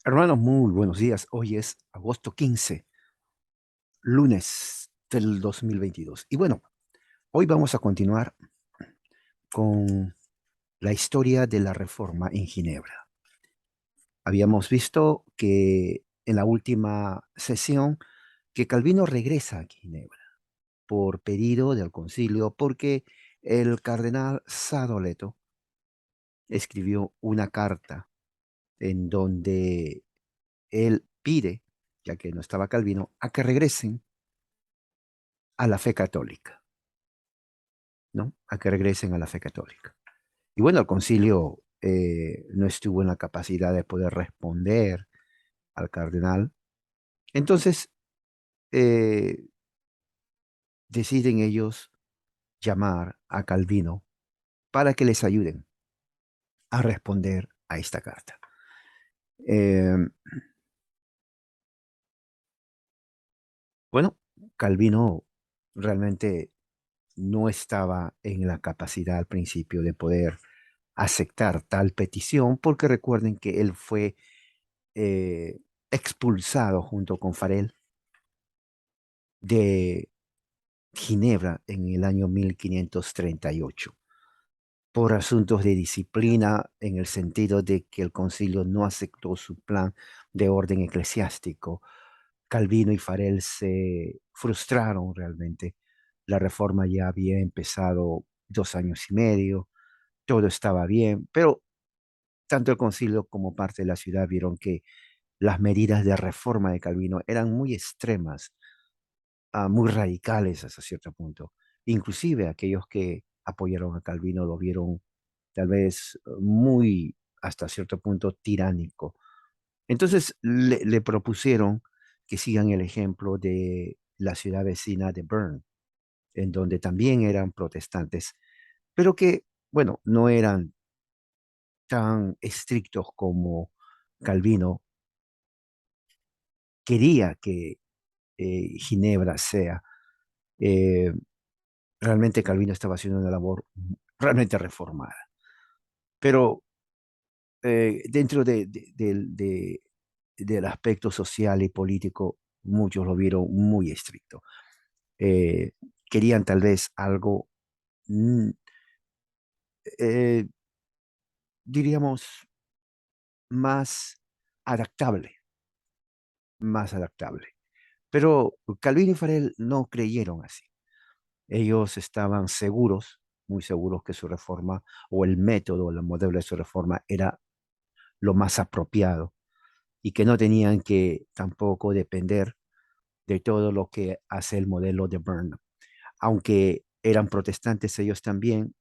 Hermanos, muy buenos días. Hoy es agosto 15, lunes del 2022. Y bueno, hoy vamos a continuar con la historia de la Reforma en Ginebra. Habíamos visto que en la última sesión que Calvino regresa a Ginebra por pedido del concilio porque el cardenal Sadoleto escribió una carta en donde él pide, ya que no estaba Calvino, a que regresen a la fe católica, ¿no? A que regresen a la fe católica. Y bueno, el concilio no estuvo en la capacidad de poder responder al cardenal. Entonces, eh, deciden ellos llamar a Calvino para que les ayuden a responder a esta carta. Eh, bueno, Calvino realmente no estaba en la capacidad al principio de poder aceptar tal petición, porque recuerden que él fue eh, expulsado junto con Farel de Ginebra en el año 1538 por asuntos de disciplina, en el sentido de que el concilio no aceptó su plan de orden eclesiástico. Calvino y Farel se frustraron realmente. La reforma ya había empezado 2 años y medio, todo estaba bien, pero tanto el concilio como parte de la ciudad vieron que las medidas de reforma de Calvino eran muy extremas, muy radicales hasta cierto punto. Inclusive aquellos que apoyaron a Calvino lo vieron tal vez muy, hasta cierto punto, tiránico. Entonces le propusieron que sigan el ejemplo de la ciudad vecina de Bern, en donde también eran protestantes, pero que, bueno, no eran tan estrictos como Calvino quería que Ginebra sea. Eh, Realmente Calvino estaba haciendo una labor realmente reformada, pero dentro del aspecto social y político, muchos lo vieron muy estricto. Eh, Querían tal vez algo, mm, eh, diríamos, más adaptable, más adaptable. Pero Calvino y Farel no creyeron así. Ellos estaban seguros, muy seguros que su reforma o el método, el modelo de su reforma era lo más apropiado y que no tenían que tampoco depender de todo lo que hace el modelo de Burnham. Aunque eran protestantes ellos también,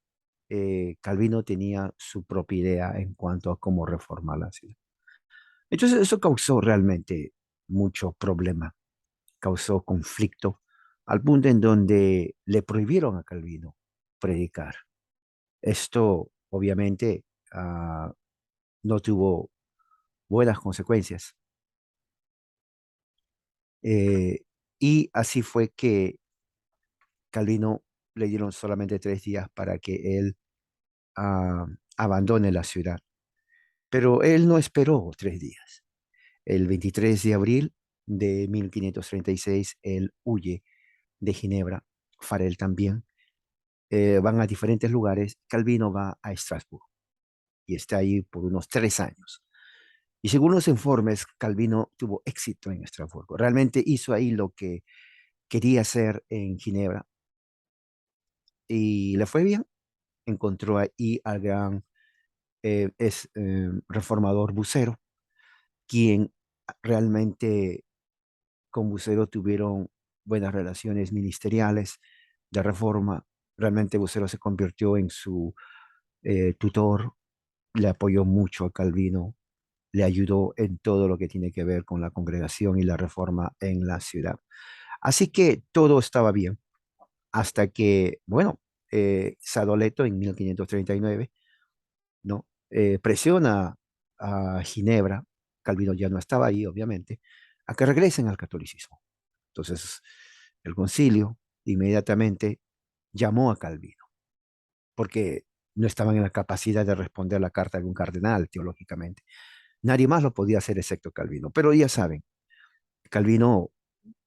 Calvino tenía su propia idea en cuanto a cómo reformar la ciudad. Entonces eso causó realmente mucho problema, causó conflicto, al punto en donde le prohibieron a Calvino predicar. Esto obviamente no tuvo buenas consecuencias. Eh, y así fue que Calvino le dieron solamente 3 días para que él ah, abandone la ciudad. Pero él no esperó 3 días. El 23 de abril de 1536, él huye de Ginebra, Farel también. Van a diferentes lugares. Calvino va a Estrasburgo y está ahí por unos 3 años. Y según los informes, Calvino tuvo éxito en Estrasburgo. Realmente hizo ahí lo que quería hacer en Ginebra y le fue bien. Encontró ahí al gran reformador Bucero, quien realmente con Bucero tuvieron buenas relaciones ministeriales de reforma. Realmente Bucero se convirtió en su tutor, le apoyó mucho a Calvino, le ayudó en todo lo que tiene que ver con la congregación y la reforma en la ciudad. Así que todo estaba bien hasta que, bueno, Sadoleto en 1539, ¿no? Presiona a Ginebra, Calvino ya no estaba ahí, obviamente, a que regresen al catolicismo. Entonces, el concilio inmediatamente llamó a Calvino, porque no estaban en la capacidad de responder la carta de un cardenal teológicamente. Nadie más lo podía hacer excepto Calvino. Pero ya saben, Calvino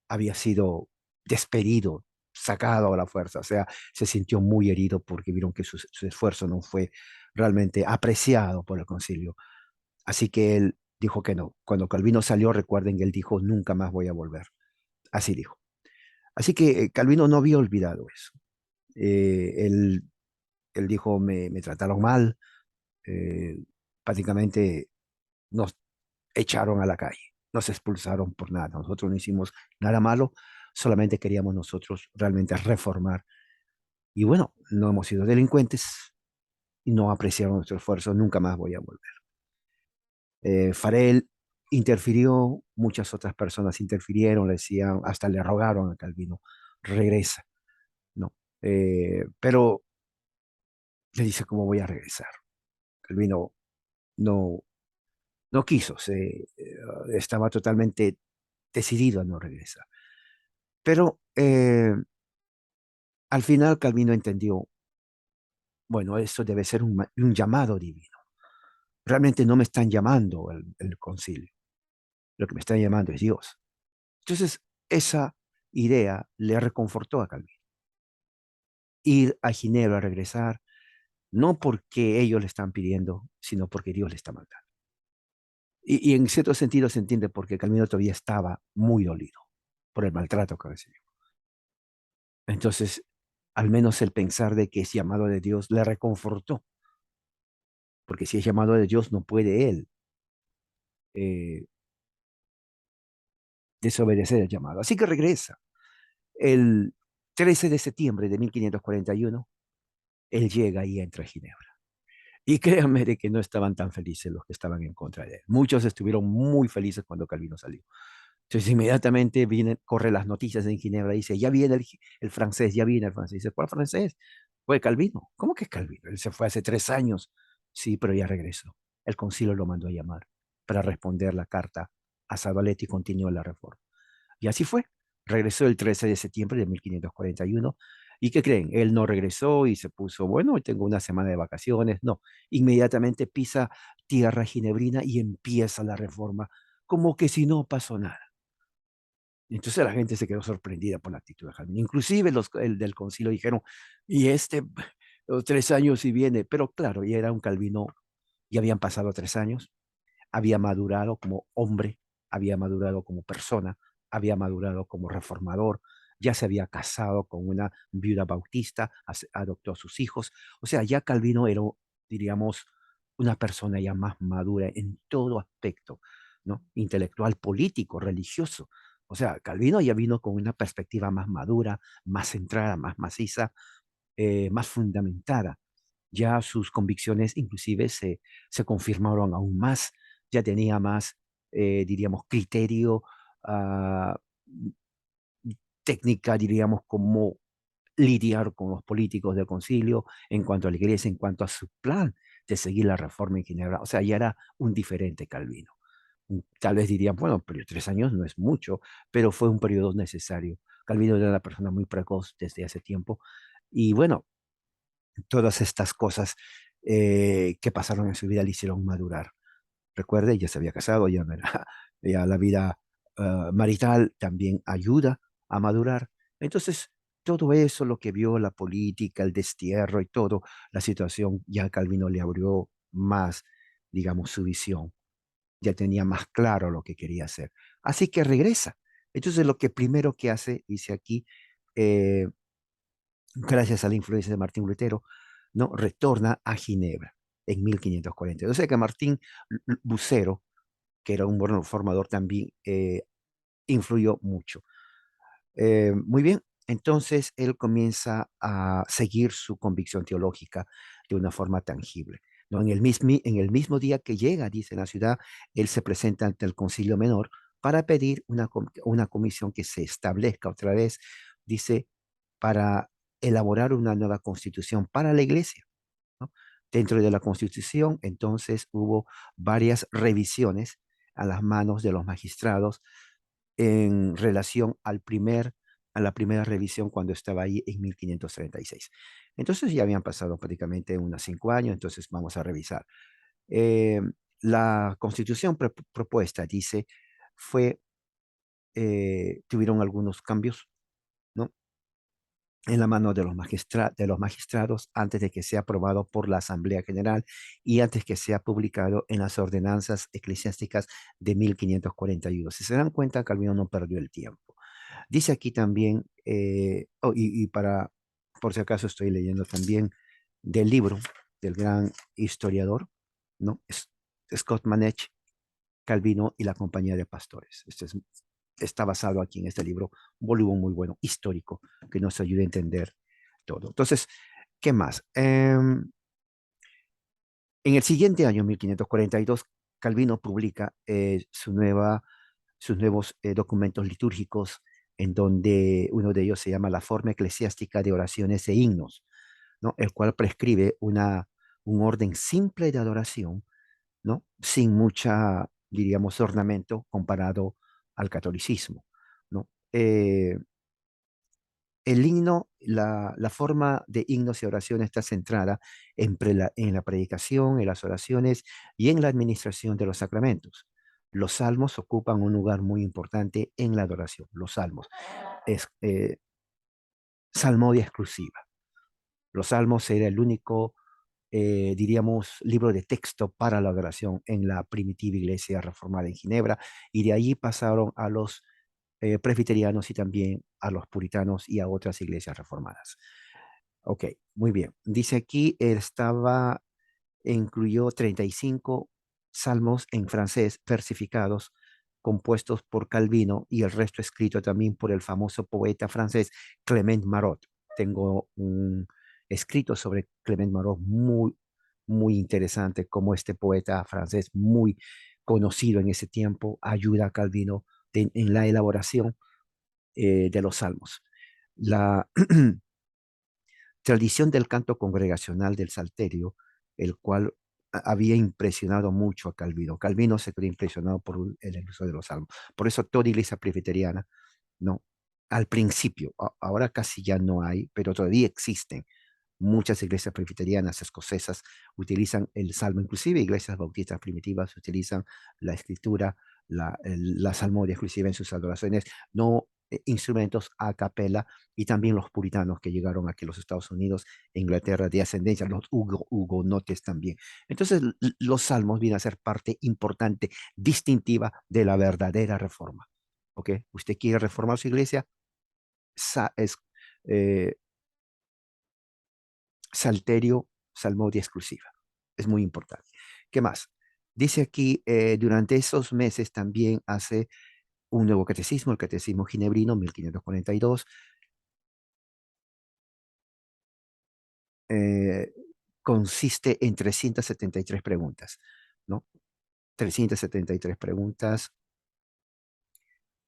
había sido despedido, sacado a la fuerza, o sea, se sintió muy herido porque vieron que su esfuerzo no fue realmente apreciado por el concilio. Así que él dijo que no. Cuando Calvino salió, recuerden que él dijo, nunca más voy a volver. Así dijo. Así que Calvino no había olvidado eso. Él dijo, me trataron mal, eh, prácticamente nos echaron a la calle, nos expulsaron por nada. Nosotros no hicimos nada malo, solamente queríamos nosotros realmente reformar. Y bueno, no hemos sido delincuentes y no apreciaron nuestro esfuerzo, nunca más voy a volver. Farel interfirió, muchas otras personas interfirieron, le decían, hasta le rogaron a Calvino, regresa, ¿no? Pero le dice, ¿cómo voy a regresar? Calvino no, no quiso, estaba totalmente decidido a no regresar. Pero al final Calvino entendió, bueno, eso debe ser un llamado divino. Realmente no me están llamando el concilio, lo que me están llamando es Dios. Entonces, esa idea le reconfortó a Calvino. Ir a Ginebra, regresar, no porque ellos le están pidiendo, sino porque Dios le está mandando. Y en cierto sentido se entiende porque Calvino todavía estaba muy dolido por el maltrato que recibió. Entonces, al menos el pensar de que es llamado de Dios le reconfortó, porque si es llamado de Dios no puede él eh, desobedecer el llamado. Así que regresa. El 13 de septiembre de 1541, él llega y entra a Ginebra. Y créanme de que no estaban tan felices los que estaban en contra de él. Muchos estuvieron muy felices cuando Calvino salió. Entonces inmediatamente corre las noticias en Ginebra y dice, ya viene el francés, ya viene el francés. Dice, ¿cuál francés? Fue Calvino. ¿Cómo que es Calvino? Él se fue hace 3 años. Sí, pero ya regresó. El concilio lo mandó a llamar para responder la carta a Sadoletti y continuó la reforma. Y así fue. Regresó el 13 de septiembre de 1541. ¿Y qué creen? Él no regresó y se puso, bueno, hoy tengo una semana de vacaciones. No, inmediatamente pisa tierra ginebrina y empieza la reforma, como que si no pasó nada. Entonces la gente se quedó sorprendida por la actitud de Calvino. Inclusive el del concilio dijeron, y los 3 años y viene. Pero claro, ya era un Calvino, ya habían pasado 3 años, había madurado como hombre, había madurado como persona, había madurado como reformador, ya se había casado con una viuda bautista, adoptó a sus hijos. O sea, ya Calvino era, diríamos, una persona ya más madura en todo aspecto, ¿no? Intelectual, político, religioso. O sea, Calvino ya vino con una perspectiva más madura, más centrada, más maciza, más fundamentada. Ya sus convicciones inclusive se confirmaron aún más, ya tenía más, diríamos, criterio, ah, técnica, diríamos, cómo lidiar con los políticos del concilio en cuanto a la iglesia, en cuanto a su plan de seguir la reforma en Ginebra. O sea, ya era un diferente Calvino. Tal vez dirían, bueno, pero 3 años no es mucho, pero fue un periodo necesario. Calvino era una persona muy precoz desde hace tiempo. Y bueno, todas estas cosas que pasaron en su vida le hicieron madurar. Recuerde, ya se había casado, ya, no era, ya la vida marital también ayuda a madurar. Entonces, todo eso, lo que vio la política, el destierro y todo, la situación, ya Calvino le abrió más, digamos, su visión. Ya tenía más claro lo que quería hacer. Así que regresa. Entonces, lo que primero que hace, dice aquí, eh, gracias a la influencia de Martín Lutero, ¿no? Retorna a Ginebra en 1540. O sea que Martín Lucero, que era un buen formador también, influyó mucho. Muy bien, entonces él comienza a seguir su convicción teológica de una forma tangible. ¿No? En el mismo día que llega, dice, en la ciudad, él se presenta ante el Concilio Menor para pedir una comisión que se establezca otra vez, dice, para elaborar una nueva constitución para la iglesia. ¿No? Dentro de la constitución, entonces, hubo varias revisiones a las manos de los magistrados en relación a la primera revisión cuando estaba ahí en 1536. Entonces ya habían pasado prácticamente unos 5 años, entonces vamos a revisar. Eh, La constitución propuesta, dice, fue, tuvieron algunos cambios, ¿no? En la mano de de los magistrados antes de que sea aprobado por la Asamblea General y antes que sea publicado en las ordenanzas eclesiásticas de 1542. Si se dan cuenta, Calvino no perdió el tiempo. Dice aquí también, por si acaso estoy leyendo también del libro del gran historiador, ¿no? Scott Manetz, Calvino y la Compañía de Pastores. Está basado aquí en este libro, un volumen muy bueno, histórico, que nos ayuda a entender todo. Entonces, ¿qué más? En el siguiente año, 1542, Calvino publica sus nuevos documentos litúrgicos, en donde uno de ellos se llama la Forma Eclesiástica de Oraciones e Himnos, ¿no? El cual prescribe un orden simple de adoración, ¿no? Sin mucha, diríamos, ornamento comparado al catolicismo, ¿no? El himno, la forma de himnos y oraciones está centrada en la predicación, en las oraciones y en la administración de los sacramentos. Los salmos ocupan un lugar muy importante en la adoración. Los salmos es salmodia exclusiva. Los salmos era el único, diríamos, libro de texto para la adoración en la primitiva iglesia reformada en Ginebra, y de allí pasaron a los presbiterianos y también a los puritanos y a otras iglesias reformadas. Ok, muy bien. Dice aquí, incluyó 35 salmos en francés versificados, compuestos por Calvino, y el resto escrito también por el famoso poeta francés Clement Marot. Tengo un escrito sobre Clement Marot muy interesante, como este poeta francés muy conocido en ese tiempo ayuda a Calvino en la elaboración de los salmos. La tradición del canto congregacional del Salterio, el cual había impresionado mucho a Calvino. Calvino se quedó impresionado por el uso de los salmos. Por eso toda iglesia presbiteriana, no, al principio, ahora casi ya no hay, pero todavía existen. Muchas iglesias presbiterianas escocesas utilizan el salmo, inclusive iglesias bautistas primitivas utilizan la escritura, la salmodia exclusiva en sus adoraciones, no instrumentos a capela, y también los puritanos que llegaron aquí a los Estados Unidos e Inglaterra de ascendencia, los hugonotes también. Entonces, los salmos vienen a ser parte importante, distintiva de la verdadera reforma. ¿Ok? Usted quiere reformar su iglesia, es, eh, Salterio, salmodia exclusiva. Es muy importante. ¿Qué más? Dice aquí, durante esos meses también hace un nuevo catecismo, el Catecismo Ginebrino, 1542. eh, Consiste en 373 preguntas, ¿no? 373 preguntas.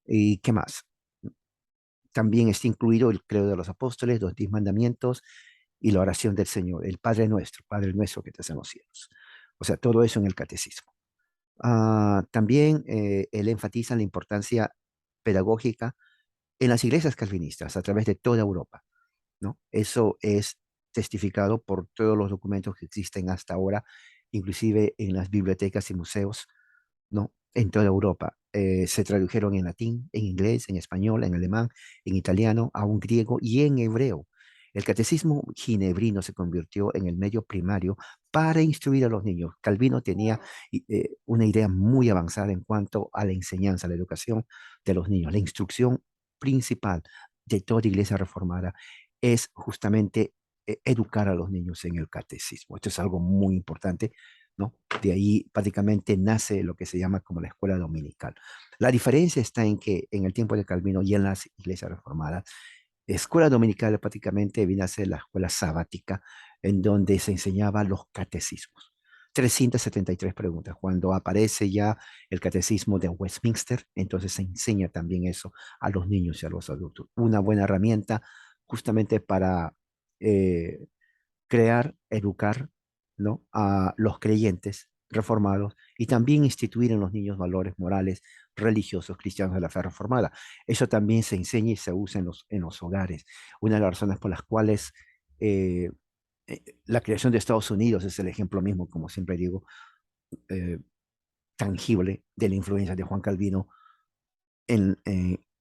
¿Y qué más? También está incluido el credo de los apóstoles, los 10 mandamientos y la oración del Señor, el Padre nuestro que estás en los cielos. O sea, todo eso en el catecismo. También él enfatiza la importancia pedagógica en las iglesias calvinistas a través de toda Europa, ¿no? Eso es testificado por todos los documentos que existen hasta ahora, inclusive en las bibliotecas y museos, ¿no? En toda Europa. Se tradujeron en latín, en inglés, en español, en alemán, en italiano, aún griego y en hebreo. El catecismo ginebrino se convirtió en el medio primario para instruir a los niños. Calvino tenía una idea muy avanzada en cuanto a la enseñanza, la educación de los niños. La instrucción principal de toda iglesia reformada es justamente educar a los niños en el catecismo. Esto es algo muy importante, ¿no? De ahí prácticamente nace lo que se llama como la escuela dominical. La diferencia está en que en el tiempo de Calvino y en las iglesias reformadas, escuela dominical prácticamente viene a ser la escuela sabática, en donde se enseñaban los catecismos. 373 preguntas. Cuando aparece ya el catecismo de Westminster, entonces se enseña también eso a los niños y a los adultos. Una buena herramienta justamente para eh, crear, educar, ¿no? A los creyentes reformados y también instituir en los niños valores morales, religiosos, cristianos de la fe reformada. Eso también se enseña y se usa en los hogares. Una de las razones por las cuales la creación de Estados Unidos es el ejemplo mismo, como siempre digo, tangible de la influencia de Juan Calvino en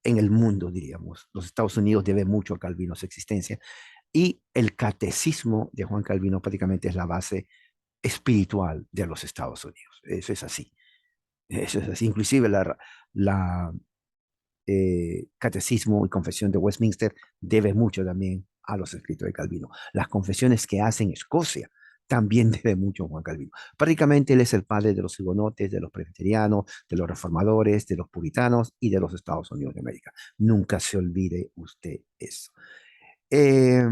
el mundo, diríamos. Los Estados Unidos deben mucho a Calvino su existencia y el catecismo de Juan Calvino prácticamente es la base espiritual de los Estados Unidos. Eso es así. Eso es así. Inclusive la Catecismo y Confesión de Westminster debe mucho también a los escritos de Calvino. Las confesiones que hace en Escocia también debe mucho a Juan Calvino. Prácticamente él es el padre de los hugonotes, de los presbiterianos, de los reformadores, de los puritanos y de los Estados Unidos de América. Nunca se olvide usted eso. Eh,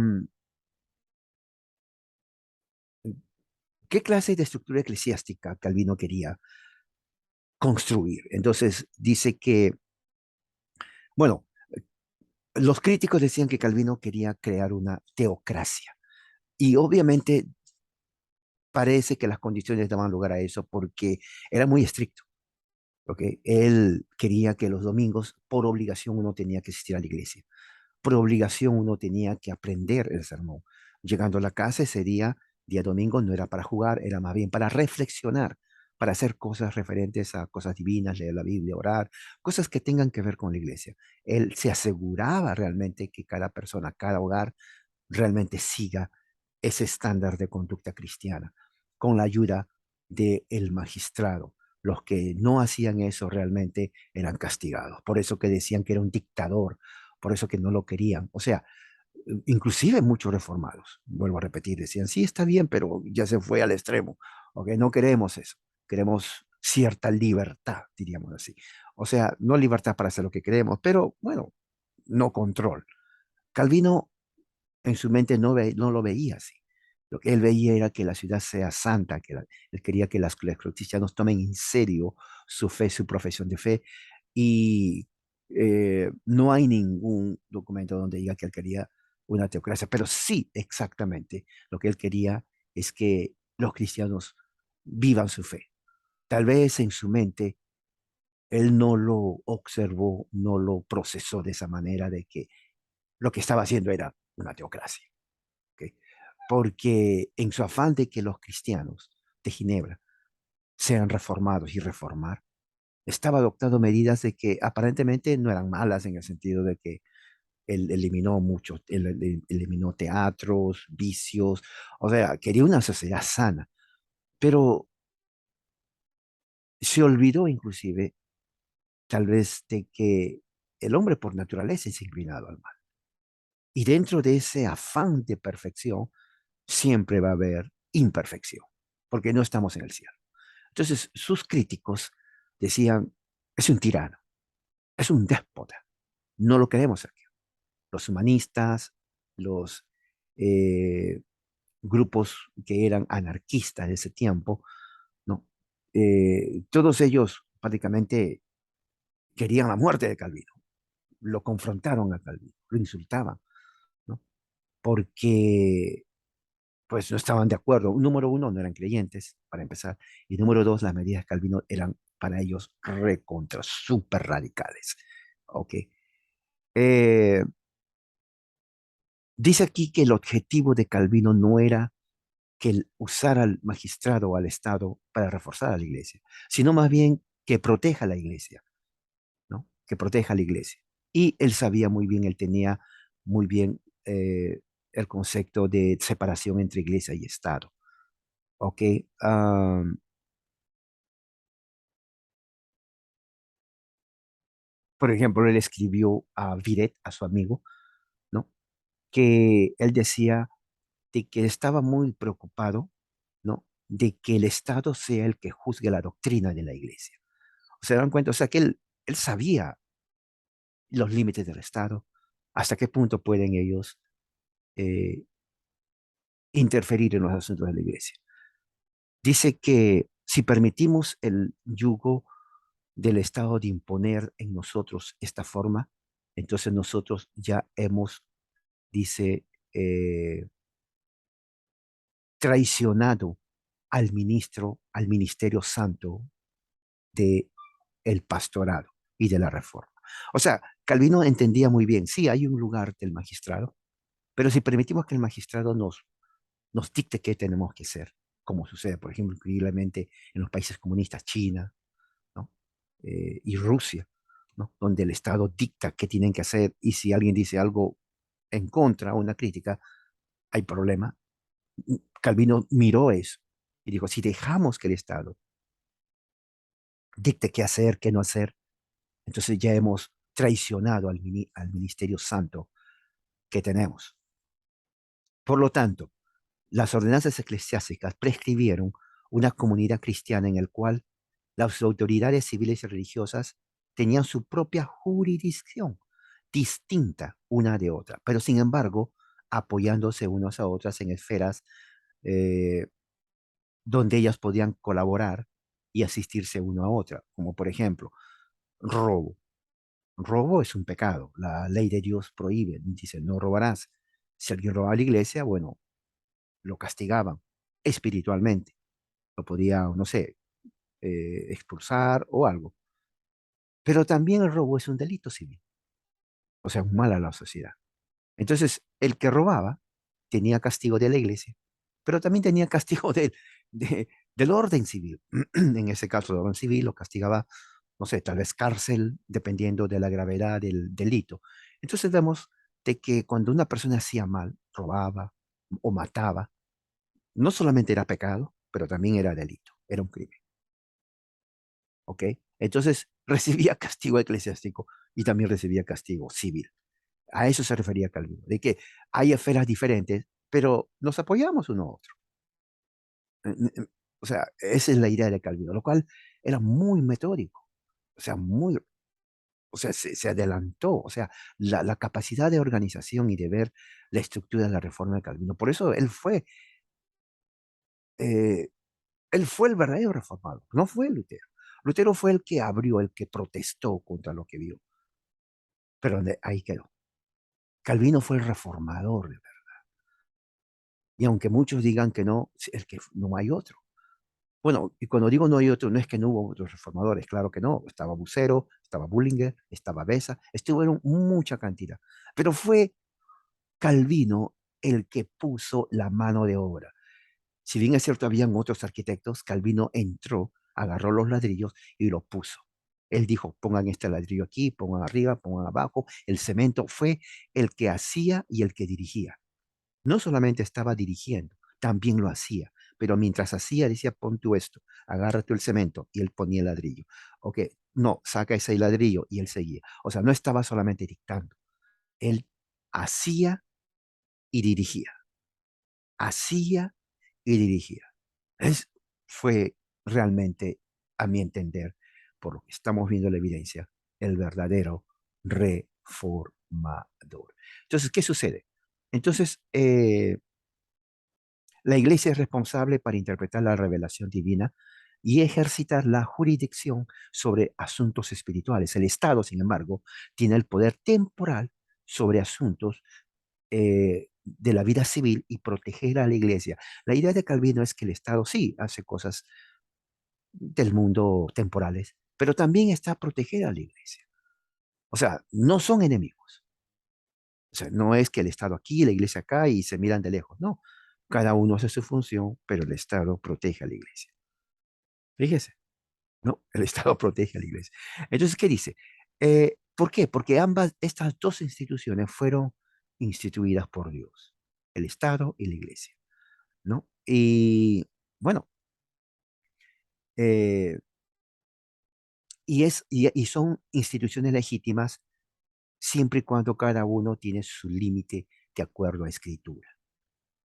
¿Qué clase de estructura eclesiástica Calvino quería construir? Entonces dice que, bueno, los críticos decían que Calvino quería crear una teocracia. Y obviamente parece que las condiciones daban lugar a eso porque era muy estricto. ¿Ok? Él quería que los domingos, por obligación, uno tenía que asistir a la iglesia. Por obligación, uno tenía que aprender el sermón. Llegando a la casa ese día domingo, no era para jugar, era más bien para reflexionar, para hacer cosas referentes a cosas divinas, leer la Biblia, orar, cosas que tengan que ver con la iglesia. Él se aseguraba realmente que cada persona, cada hogar, realmente siga ese estándar de conducta cristiana, con la ayuda del magistrado. Los que no hacían eso realmente eran castigados. Por eso que decían que era un dictador, por eso que no lo querían. O sea, inclusive muchos reformados, vuelvo a repetir, decían, sí, está bien, pero ya se fue al extremo. Ok, no queremos eso. Queremos cierta libertad, diríamos así. O sea, no libertad para hacer lo que queremos, pero bueno, no control. Calvino en su mente no lo veía así. Lo que él veía era que la ciudad sea santa, él quería que los cristianos tomen en serio su fe, su profesión de fe, y no hay ningún documento donde diga que él quería una teocracia, pero sí exactamente lo que él quería es que los cristianos vivan su fe. Tal vez en su mente él no lo observó, no lo procesó de esa manera de que lo que estaba haciendo era una teocracia. ¿Ok? Porque en su afán de que los cristianos de Ginebra sean reformados y reformar, estaba adoptando medidas de que aparentemente no eran malas en el sentido de que él eliminó muchos, él eliminó teatros, vicios, o sea, quería una sociedad sana, pero se olvidó inclusive tal vez de que el hombre por naturaleza es inclinado al mal. Y dentro de ese afán de perfección, siempre va a haber imperfección, porque no estamos en el cielo. Entonces, sus críticos decían, es un tirano, es un déspota, no lo queremos aquí. Los humanistas, los eh, grupos que eran anarquistas de ese tiempo, ¿no? Todos ellos prácticamente querían la muerte de Calvino, lo confrontaron a Calvino, lo insultaban, ¿no? Porque pues no estaban de acuerdo. Número uno, no eran creyentes, para empezar. Y número dos, las medidas de Calvino eran para ellos recontra, súper radicales. Ok. Eh, Dice aquí que el objetivo de Calvino no era que él usara al magistrado o al Estado para reforzar a la iglesia, sino más bien que proteja a la iglesia, ¿no? Que proteja a la iglesia. Y él sabía muy bien, él tenía muy bien el concepto de separación entre iglesia y Estado. ¿Ok? Por ejemplo, él escribió a Viret, a su amigo, ¿no? Que él decía de que estaba muy preocupado, ¿no? De que el Estado sea el que juzgue la doctrina de la iglesia. ¿Se dan cuenta? O sea, que él sabía los límites del Estado, hasta qué punto pueden ellos eh, interferir en los asuntos de la iglesia. Dice que si permitimos el yugo del Estado de imponer en nosotros esta forma, entonces nosotros ya hemos, dice, traicionado al ministro, al ministerio santo de el pastorado y de la reforma. O sea, Calvino entendía muy bien, sí, hay un lugar del magistrado, pero si permitimos que el magistrado nos dicte qué tenemos que hacer, como sucede, por ejemplo, increíblemente en los países comunistas, China, y Rusia, ¿no? Donde el Estado dicta qué tienen que hacer y si alguien dice algo en contra, una crítica, hay problema. Calvino miró eso y dijo, si dejamos que el Estado dicte qué hacer, qué no hacer, entonces ya hemos traicionado al ministerio santo que tenemos. Por lo tanto, las ordenanzas eclesiásticas prescribieron una comunidad cristiana en el cual las autoridades civiles y religiosas tenían su propia jurisdicción, distinta una de otra, pero sin embargo, apoyándose unas a otras en esferas eh, donde ellas podían colaborar y asistirse uno a otra, como por ejemplo, robo. Robo es un pecado, la ley de Dios prohíbe, dice, no robarás. Si alguien robaba a la iglesia, bueno, lo castigaban espiritualmente, lo podía, no sé, expulsar o algo. Pero también el robo es un delito civil, o sea, un mal a la sociedad. Entonces, el que robaba tenía castigo de la iglesia, pero también tenía castigo del orden civil. En ese caso, el orden civil lo castigaba, no sé, tal vez cárcel, dependiendo de la gravedad del delito. Entonces vemos de que cuando una persona hacía mal, robaba o mataba, no solamente era pecado, pero también era delito, era un crimen. ¿Ok? Entonces recibía castigo eclesiástico y también recibía castigo civil. A eso se refería Calvino, de que hay esferas diferentes, pero nos apoyamos uno a otro. O sea, esa es la idea de Calvino, lo cual era muy metódico, o sea, o sea, se adelantó, o sea, la capacidad de organización y de ver la estructura de la reforma de Calvino. Por eso eh, él fue el verdadero reformador, no fue Lutero. Lutero fue el que abrió, el que protestó contra lo que vio, pero ahí quedó. Calvino fue el reformador, de verdad. Y aunque muchos digan que no, es que no hay otro. Bueno, y cuando digo no hay otro, no es que no hubo otros reformadores, claro que no. Estaba Bucero, estaba Bullinger, estaba Beza, estuvieron mucha cantidad. Pero fue Calvino el que puso la mano de obra. Si bien es cierto, habían otros arquitectos, Calvino entró, agarró los ladrillos y los puso. Él dijo, pongan este ladrillo aquí, pongan arriba, pongan abajo. El cemento fue el que hacía y el que dirigía. No solamente estaba dirigiendo, también lo hacía. Pero mientras hacía, decía, pon tú esto, agarra tú el cemento, y él ponía el ladrillo. Ok, no, saca ese ladrillo, y él seguía. O sea, no estaba solamente dictando, él hacía y dirigía, hacía y dirigía. Es, fue realmente, a mi entender, por lo que estamos viendo la evidencia, el verdadero reformador. Entonces, ¿qué sucede? Entonces, la Iglesia es responsable para interpretar la revelación divina y ejercitar la jurisdicción sobre asuntos espirituales. El Estado, sin embargo, tiene el poder temporal sobre asuntos de la vida civil y proteger a la Iglesia. La idea de Calvino es que el Estado sí hace cosas del mundo temporales, pero también está a proteger a la Iglesia. O sea, no son enemigos. O sea, no es que el Estado aquí, la Iglesia acá y se miran de lejos. No, cada uno hace su función, pero el Estado protege a la Iglesia. Fíjese, ¿no? El Estado protege a la Iglesia. Entonces, ¿qué dice? ¿Por qué? Porque estas dos instituciones fueron instituidas por Dios, el Estado y la Iglesia, ¿no? Y bueno, eh, y son instituciones legítimas siempre y cuando cada uno tiene su límite de acuerdo a Escritura,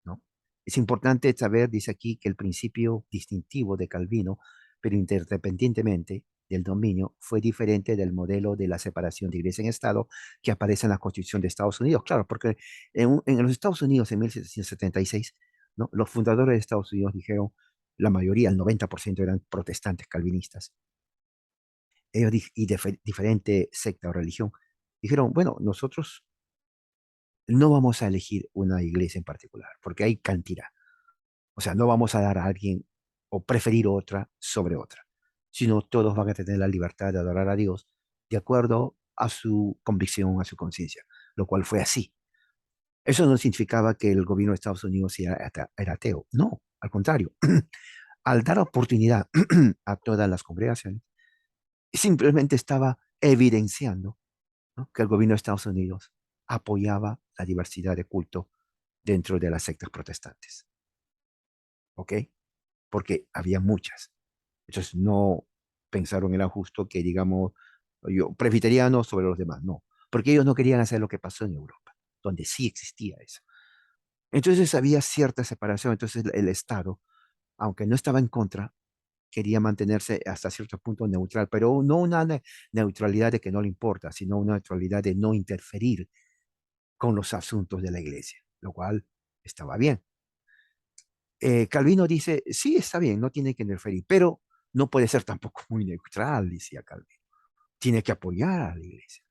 ¿no? Es importante saber, dice aquí, que el principio distintivo de Calvino, pero interdependientemente del dominio, fue diferente del modelo de la separación de iglesia en Estado que aparece en la Constitución de Estados Unidos. Claro, porque en los Estados Unidos en 1776, ¿no? Los fundadores de Estados Unidos dijeron, la mayoría, el 90% eran protestantes calvinistas, ellos y de diferente secta o religión, dijeron, bueno, nosotros no vamos a elegir una iglesia en particular, porque hay cantidad. O sea, no vamos a dar a alguien o preferir otra sobre otra, sino todos van a tener la libertad de adorar a Dios de acuerdo a su convicción, a su conciencia, lo cual fue así. Eso no significaba que el gobierno de Estados Unidos era ateo, no, al contrario. Al dar oportunidad a todas las congregaciones, simplemente estaba evidenciando, ¿no?, que el gobierno de Estados Unidos apoyaba la diversidad de culto dentro de las sectas protestantes, ¿ok? Porque había muchas. Entonces no pensaron era justo que, digamos, yo, presbiterianos sobre los demás, no, porque ellos no querían hacer lo que pasó en Europa, donde sí existía eso. Entonces había cierta separación, entonces el Estado, aunque no estaba en contra, quería mantenerse hasta cierto punto neutral, pero no una neutralidad de que no le importa, sino una neutralidad de no interferir con los asuntos de la iglesia, lo cual estaba bien. Calvino dice, sí, está bien, no tiene que interferir, pero no puede ser tampoco muy neutral, decía Calvino. Tiene que apoyar a la iglesia.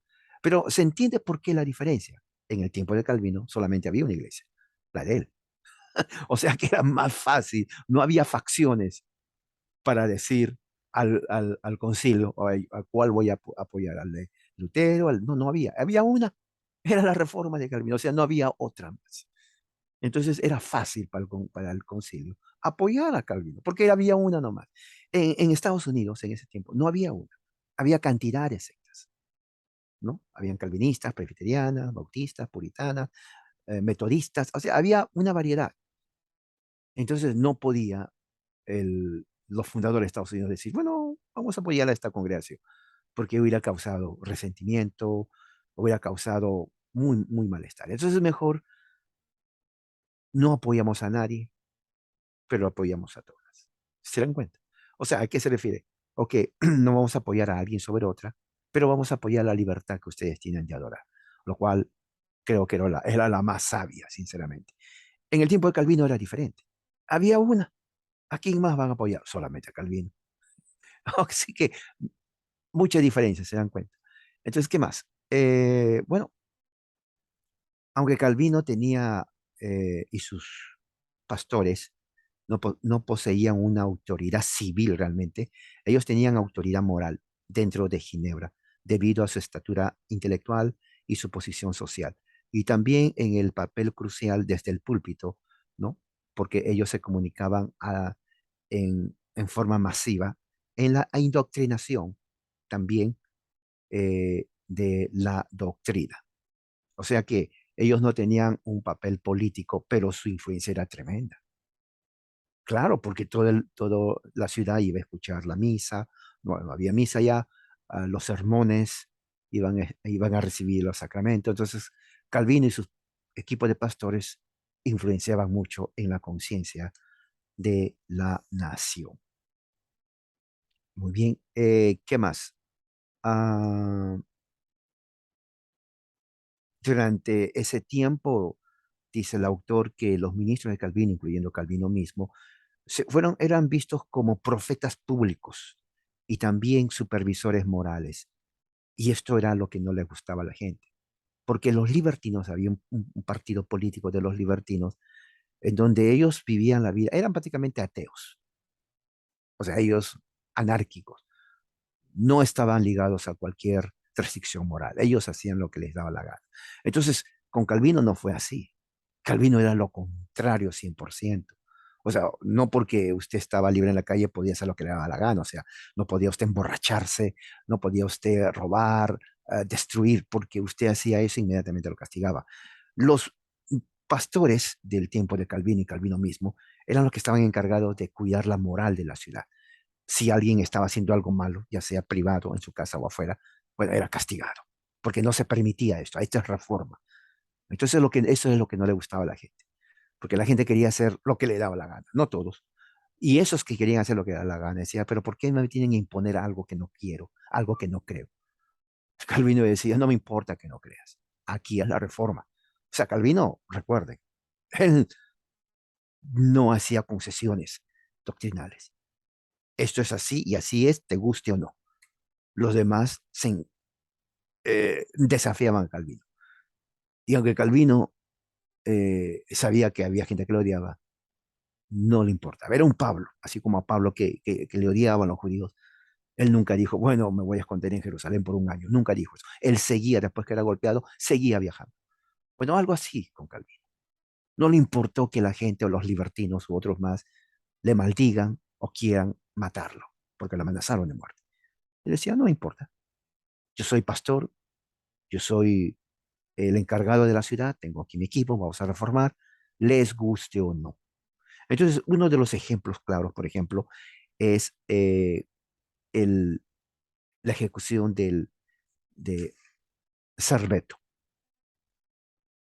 Pero se entiende por qué la diferencia. En el tiempo de Calvino solamente había una iglesia, la de él. O sea que era más fácil, no había facciones para decir al concilio a cuál voy a apoyar, al de Lutero, no, no había. Había una, era la reforma de Calvino, o sea, no había otra más. Entonces era fácil para el concilio apoyar a Calvino, porque había una nomás. En Estados Unidos, en ese tiempo, no había una, había cantidad de sectas, ¿no? Habían calvinistas, presbiterianas, bautistas, puritanas, metodistas, o sea, había una variedad. Entonces no podía los fundadores de Estados Unidos decir, bueno, vamos a apoyar a esta congregación, porque hubiera causado resentimiento, hubiera causado muy, muy malestar. Entonces mejor no apoyamos a nadie, pero apoyamos a todas. ¿Se dan cuenta? O sea, ¿a qué se refiere? Ok, no vamos a apoyar a alguien sobre otra, pero vamos a apoyar la libertad que ustedes tienen de adorar, lo cual creo que era la más sabia, sinceramente. En el tiempo de Calvino era diferente. Había una. ¿A quién más van a apoyar? Solamente a Calvino. Así que mucha diferencia, se dan cuenta. Entonces, ¿qué más? Bueno, aunque Calvino tenía y sus pastores no poseían una autoridad civil realmente, ellos tenían autoridad moral dentro de Ginebra, debido a su estatura intelectual y su posición social. Y también en el papel crucial desde el púlpito, ¿no? Porque ellos se comunicaban en forma masiva en la indoctrinación también de la doctrina. O sea que ellos no tenían un papel político, pero su influencia era tremenda. Claro, porque todo la ciudad iba a escuchar la misa, no había misa ya, los sermones, iban a recibir los sacramentos. Entonces, Calvino y su equipo de pastores influenciaban mucho en la conciencia de la nación. Muy bien, ¿qué más? Ah, durante ese tiempo, dice el autor que los ministros de Calvino, incluyendo Calvino mismo, eran vistos como profetas públicos y también supervisores morales. Y esto era lo que no le gustaba a la gente, porque los libertinos, había un partido político de los libertinos, en donde ellos vivían la vida, eran prácticamente ateos, o sea, ellos anárquicos, no estaban ligados a cualquier restricción moral, ellos hacían lo que les daba la gana. Entonces, con Calvino no fue así. Calvino era lo contrario 100%. O sea, no porque usted estaba libre en la calle podía hacer lo que le daba la gana. O sea, no podía usted emborracharse, no podía usted robar, destruir, porque usted hacía eso inmediatamente lo castigaba. Los pastores del tiempo de Calvino y Calvino mismo eran los que estaban encargados de cuidar la moral de la ciudad. Si alguien estaba haciendo algo malo, ya sea privado, en su casa o afuera, bueno, era castigado, porque no se permitía esto. Esta es reforma. Entonces, eso es lo que no le gustaba a la gente, porque la gente quería hacer lo que le daba la gana, no todos. Y esos que querían hacer lo que le daba la gana, decía, pero ¿por qué me tienen que imponer algo que no quiero, algo que no creo? Calvino decía, no me importa que no creas, aquí es la reforma. O sea, Calvino, recuerden, él no hacía concesiones doctrinales. Esto es así y así es, te guste o no. Los demás desafiaban a Calvino. Y aunque Calvino sabía que había gente que lo odiaba, no le importaba. Era un Pablo, así como a Pablo que le odiaban los judíos. Él nunca dijo, bueno, me voy a esconder en Jerusalén por un año. Nunca dijo eso. Él seguía, después que era golpeado, seguía viajando. Bueno, algo así con Calvino. No le importó que la gente o los libertinos u otros más le maldigan o quieran matarlo, porque lo amenazaron de muerte. Y decía, no importa, yo soy pastor, yo soy el encargado de la ciudad, tengo aquí mi equipo, vamos a reformar, les guste o no. Entonces, uno de los ejemplos claros, por ejemplo, es el, la ejecución de Cerveto.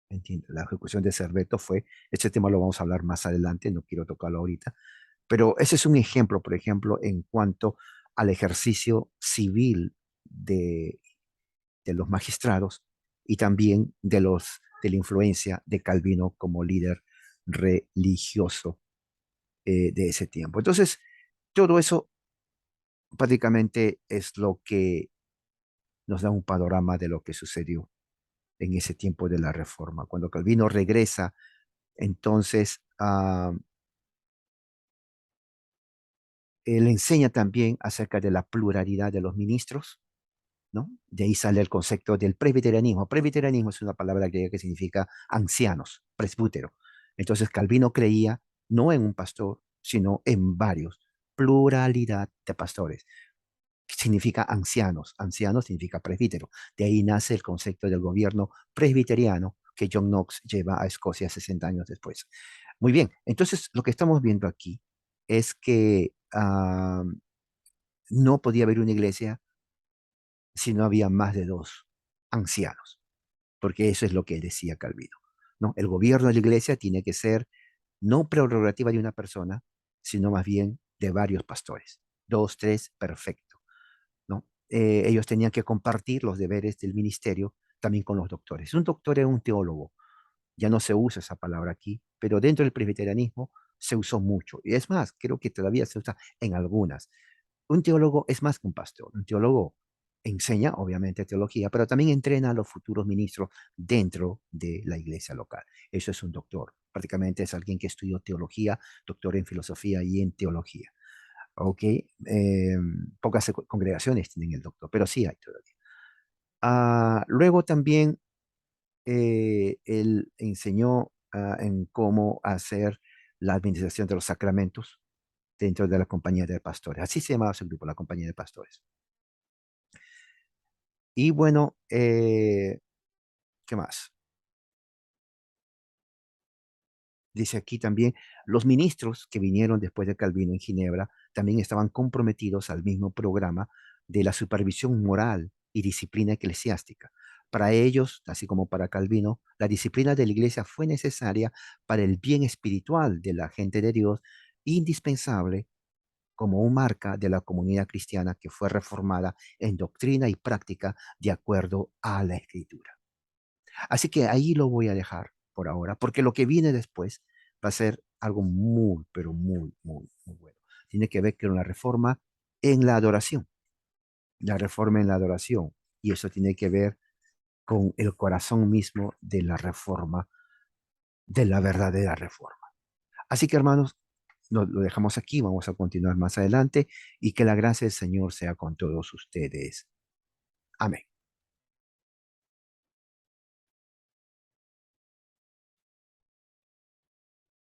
¿Entiendes? La ejecución de Cerveto fue, este tema lo vamos a hablar más adelante, no quiero tocarlo ahorita, pero ese es un ejemplo, por ejemplo, en cuanto al ejercicio civil de los magistrados y también de la influencia de Calvino como líder religioso de ese tiempo. Entonces, todo eso prácticamente es lo que nos da un panorama de lo que sucedió en ese tiempo de la Reforma. Cuando Calvino regresa, entonces él enseña también acerca de la pluralidad de los ministros, ¿no? De ahí sale el concepto del presbiterianismo. Presbiterianismo es una palabra griega que significa ancianos, presbútero. Entonces Calvino creía no en un pastor, sino en varios, pluralidad de pastores. Significa ancianos, ancianos significa presbítero. De ahí nace el concepto del gobierno presbiteriano que John Knox lleva a Escocia 60 años después. Muy bien, entonces lo que estamos viendo aquí es que no podía haber una iglesia si no había más de dos ancianos, porque eso es lo que decía Calvino, ¿no? El gobierno de la iglesia tiene que ser no prerrogativa de una persona, sino más bien de varios pastores, dos, tres, perfecto, ¿no? Ellos tenían que compartir los deberes del ministerio también con los doctores. Un doctor era un teólogo, ya no se usa esa palabra aquí, pero dentro del presbiterianismo se usó mucho. Y es más, creo que todavía se usa en algunas. Un teólogo es más que un pastor. Un teólogo enseña, obviamente, teología, pero también entrena a los futuros ministros dentro de la iglesia local. Eso es un doctor. Prácticamente es alguien que estudió teología, doctor en filosofía y en teología. ¿Ok? Pocas congregaciones tienen el doctor, pero sí hay todavía. Luego también él enseñó en cómo hacer la administración de los sacramentos dentro de la compañía de pastores. Así se llamaba su grupo, la compañía de pastores. Y bueno, ¿qué más? Dice aquí también, los ministros que vinieron después de Calvino en Ginebra también estaban comprometidos al mismo programa de la supervisión moral y disciplina eclesiástica. Para ellos, así como para Calvino, la disciplina de la iglesia fue necesaria para el bien espiritual de la gente de Dios, indispensable como un marca de la comunidad cristiana que fue reformada en doctrina y práctica de acuerdo a la Escritura. Así que ahí lo voy a dejar por ahora, porque lo que viene después va a ser algo muy, pero muy, muy, muy bueno. Tiene que ver con la reforma en la adoración, la reforma en la adoración, y eso tiene que ver con el corazón mismo de la reforma, de la verdadera reforma. Así que hermanos, lo dejamos aquí, vamos a continuar más adelante y que la gracia del Señor sea con todos ustedes. Amén.